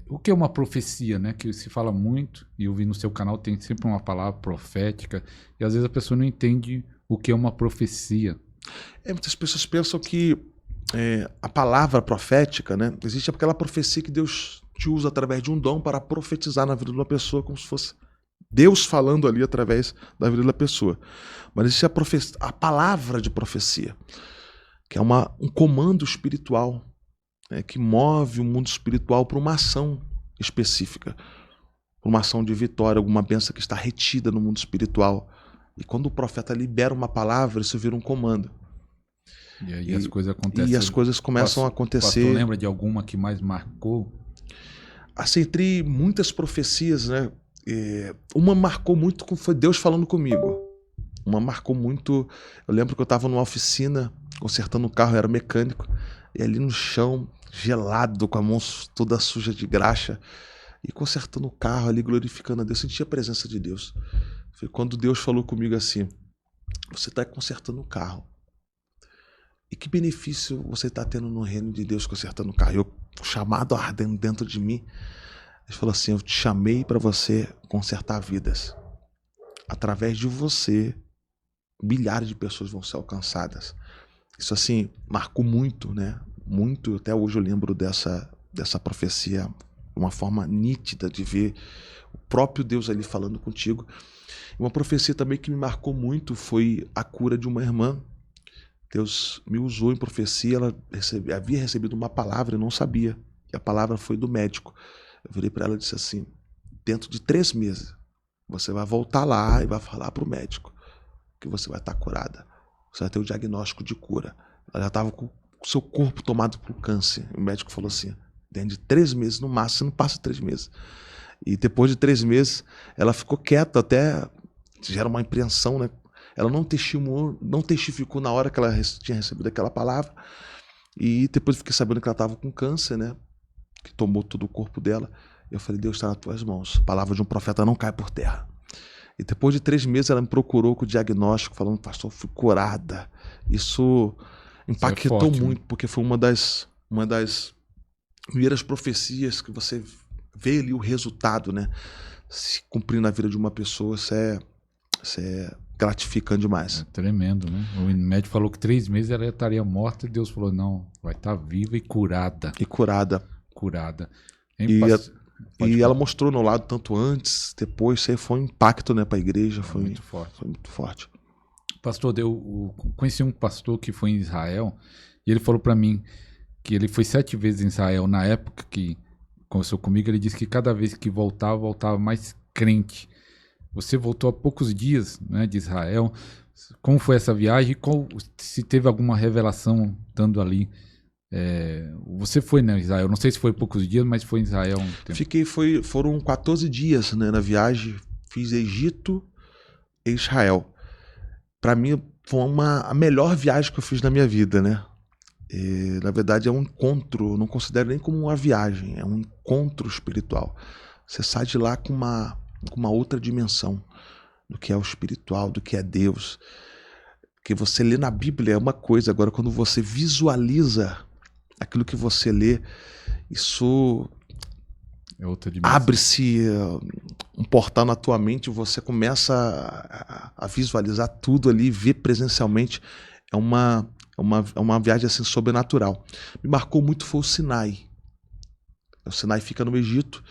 O que é uma profecia, né? Que se fala muito, e eu vi no seu canal, tem sempre uma palavra profética, e às vezes a pessoa não entende o que é uma profecia. Muitas pessoas pensam que a palavra profética, né, existe aquela profecia que Deus te usa através de um dom para profetizar na vida de uma pessoa, como se fosse Deus falando ali através da vida da pessoa. Mas existe a palavra de profecia, que é um comando espiritual, né, que move o mundo espiritual para uma ação específica, para uma ação de vitória, alguma bênção que está retida no mundo espiritual. E quando o profeta libera uma palavra, isso vira um comando. E aí as coisas acontecem. E as coisas começam a acontecer. Pastor, lembra de alguma que mais marcou? Assim, entre muitas profecias, né? Uma marcou muito, foi Deus falando comigo. Uma marcou muito. Eu lembro que eu estava numa oficina consertando o carro, eu era mecânico, e ali no chão, gelado, com a mão toda suja de graxa, e consertando o carro ali, glorificando a Deus, senti a presença de Deus. Foi quando Deus falou comigo assim: você está consertando o carro. E que benefício você está tendo no reino de Deus consertando o carro? Eu, chamado ardendo dentro de mim, ele falou assim: eu te chamei para você consertar vidas. Através de você, milhares de pessoas vão ser alcançadas. Isso assim, marcou muito, né? Muito, até hoje eu lembro dessa profecia, uma forma nítida de ver o próprio Deus ali falando contigo. Uma profecia também que me marcou muito foi a cura de uma irmã. Deus me usou em profecia, ela havia recebido uma palavra e não sabia. E a palavra foi do médico. Eu virei para ela e disse assim: dentro de 3 meses, você vai voltar lá e vai falar para o médico que você vai estar curada. Você vai ter o diagnóstico de cura. Ela já estava com o seu corpo tomado por câncer. O médico falou assim: dentro de 3 meses, no máximo, você não passa 3 meses. E depois de 3 meses, ela ficou quieta, até gera uma apreensão, né? Ela não testificou na hora que ela tinha recebido aquela palavra. E depois fiquei sabendo que ela estava com câncer, né? Que tomou todo o corpo dela. Eu falei: Deus está nas tuas mãos. A palavra de um profeta não cai por terra. E depois de 3 meses ela me procurou com o diagnóstico, falando: pastor, fui curada. Isso impactou forte, muito, né? porque foi uma das primeiras profecias que você vê ali o resultado, né? Se cumprindo na vida de uma pessoa, isso é gratificante demais. É tremendo, né? O médico falou que 3 meses ela estaria morta e Deus falou: não, vai estar viva e curada. E curada. Curada. E ela mostrou no lado, tanto antes, depois, isso aí foi um impacto, né, para a igreja. Foi muito forte. Foi muito forte. Pastor, eu conheci um pastor que foi em Israel e ele falou para mim que ele foi 7 vezes em Israel. Na época que conversou comigo, ele disse que cada vez que voltava mais crente. Você voltou há poucos dias, né, de Israel. Como foi essa viagem? Se teve alguma revelação estando ali? Você foi, né, Israel? Não sei se foi poucos dias, mas foi em Israel um tempo. Foram 14 dias, né, na viagem. Fiz Egito e Israel. Para mim, foi a melhor viagem que eu fiz na minha vida, né? E, na verdade, é um encontro. Eu não considero nem como uma viagem. É um encontro espiritual. Você sai de lá com uma outra dimensão do que é o espiritual, do que é Deus. Que você lê na Bíblia é uma coisa, agora quando você visualiza aquilo que você lê, isso abre-se um portal na tua mente, você começa a visualizar tudo ali, ver presencialmente. É uma viagem assim sobrenatural. Me marcou muito foi o Sinai. O Sinai fica no Egito.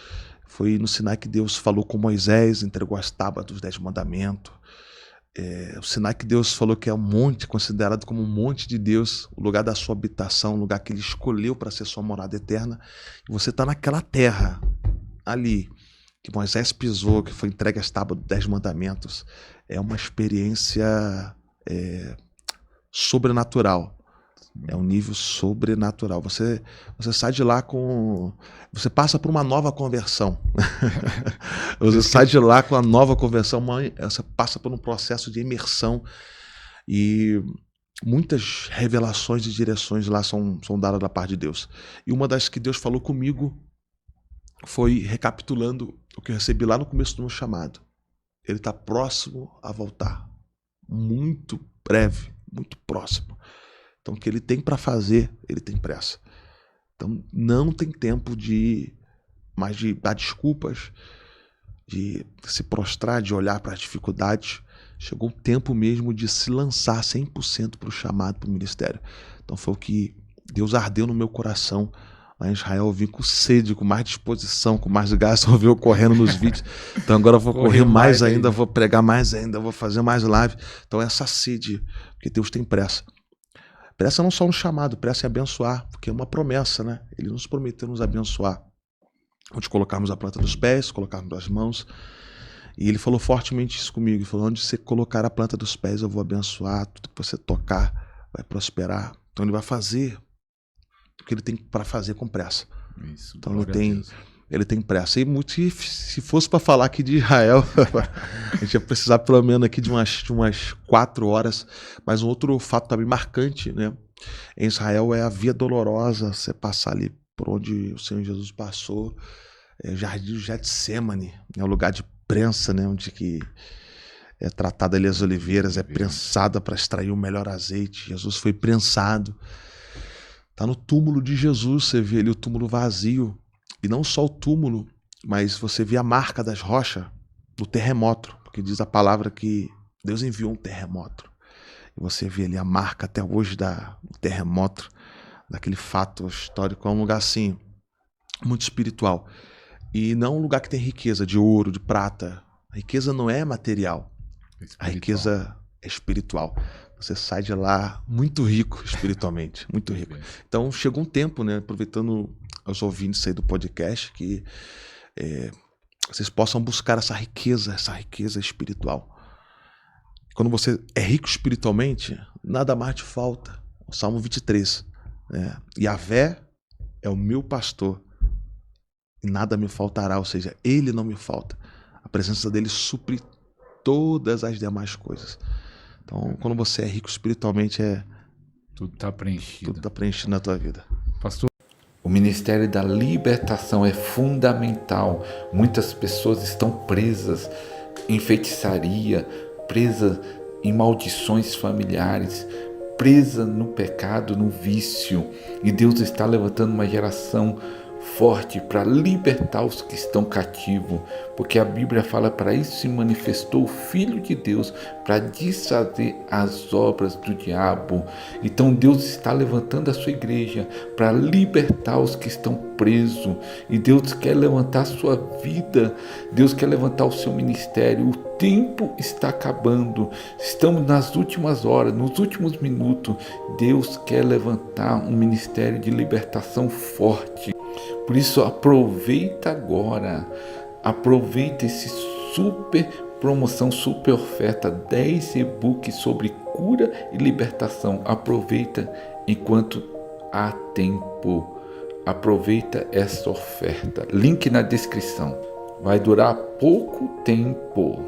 Foi no Sinai que Deus falou com Moisés, entregou as tábuas dos 10 mandamentos. O Sinai que Deus falou que é um monte, considerado como um monte de Deus, o lugar da sua habitação, o lugar que Ele escolheu para ser sua morada eterna. E você está naquela terra, ali, que Moisés pisou, que foi entregue as tábuas dos 10 mandamentos. É uma experiência sobrenatural. É um nível sobrenatural. Você sai de lá com... Você passa por uma nova conversão. Você sai de lá com a nova conversão. Você passa por um processo de imersão. E muitas revelações e direções lá são dadas da parte de Deus. E uma das que Deus falou comigo foi recapitulando o que eu recebi lá no começo do meu chamado. Ele está próximo a voltar. Muito breve, muito próximo. Então, o que ele tem para fazer, ele tem pressa. Então não tem tempo mais de dar desculpas, de se prostrar, de olhar para as dificuldades. Chegou o tempo mesmo de se lançar 100% para o chamado, para o ministério. Então foi o que Deus ardeu no meu coração. Lá em Israel eu vim com sede, com mais disposição, com mais gás. Eu vi eu correndo nos vídeos. Então agora eu vou correr mais ainda, vou pregar mais ainda, vou fazer mais live. Então essa sede, porque Deus tem pressa. Pressa não só no chamado, pressa em abençoar, porque é uma promessa, né? Ele nos prometeu nos abençoar. Onde colocarmos a planta dos pés, colocarmos as mãos. E ele falou fortemente isso comigo. Ele falou, onde você colocar a planta dos pés, eu vou abençoar. Tudo que você tocar vai prosperar. Então ele vai fazer o que ele tem para fazer com pressa. Isso, então ele tem pressa. E muito, se fosse para falar aqui de Israel, a gente ia precisar pelo menos aqui de umas 4 horas. Mas um outro fato também marcante, né? Em Israel é a via dolorosa. Você passar ali por onde o Senhor Jesus passou. É o Jardim do Getsemane, é o lugar de prensa, né? Onde que é tratada ali as oliveiras, é prensada para extrair o melhor azeite. Jesus foi prensado. Está no túmulo de Jesus, você vê ali o túmulo vazio. E não só o túmulo, mas você vê a marca das rochas do terremoto, porque diz a palavra que Deus enviou um terremoto. E você vê ali a marca até hoje do terremoto, daquele fato histórico. É um lugar assim, muito espiritual. E não um lugar que tem riqueza de ouro, de prata. A riqueza não é material. A riqueza é espiritual. Você sai de lá muito rico espiritualmente, muito rico. Então chegou um tempo, né, aproveitando os ouvintes aí do podcast, que vocês possam buscar essa riqueza espiritual. Quando você é rico espiritualmente, nada mais te falta. O Salmo 23. Yahvé é o meu pastor e nada me faltará, ou seja, ele não me falta. A presença dele supre todas as demais coisas. Então, quando você é rico espiritualmente, tudo está preenchido. Tudo está preenchido na tua vida. Pastor, o ministério da libertação é fundamental. Muitas pessoas estão presas em feitiçaria, presas em maldições familiares, presas no pecado, no vício. E Deus está levantando uma geração forte para libertar os que estão cativos, porque a Bíblia fala, para isso se manifestou o Filho de Deus, para desfazer as obras do diabo. Então Deus está levantando a sua igreja para libertar os que estão presos, e Deus quer levantar a sua vida, Deus quer levantar o seu ministério. O tempo está acabando, estamos nas últimas horas, nos últimos minutos. Deus quer levantar um ministério de libertação forte. Por isso, aproveita agora, aproveita esse super promoção, super oferta, 10 e-books sobre cura e libertação. Aproveita enquanto há tempo, aproveita essa oferta. Link na descrição, vai durar pouco tempo.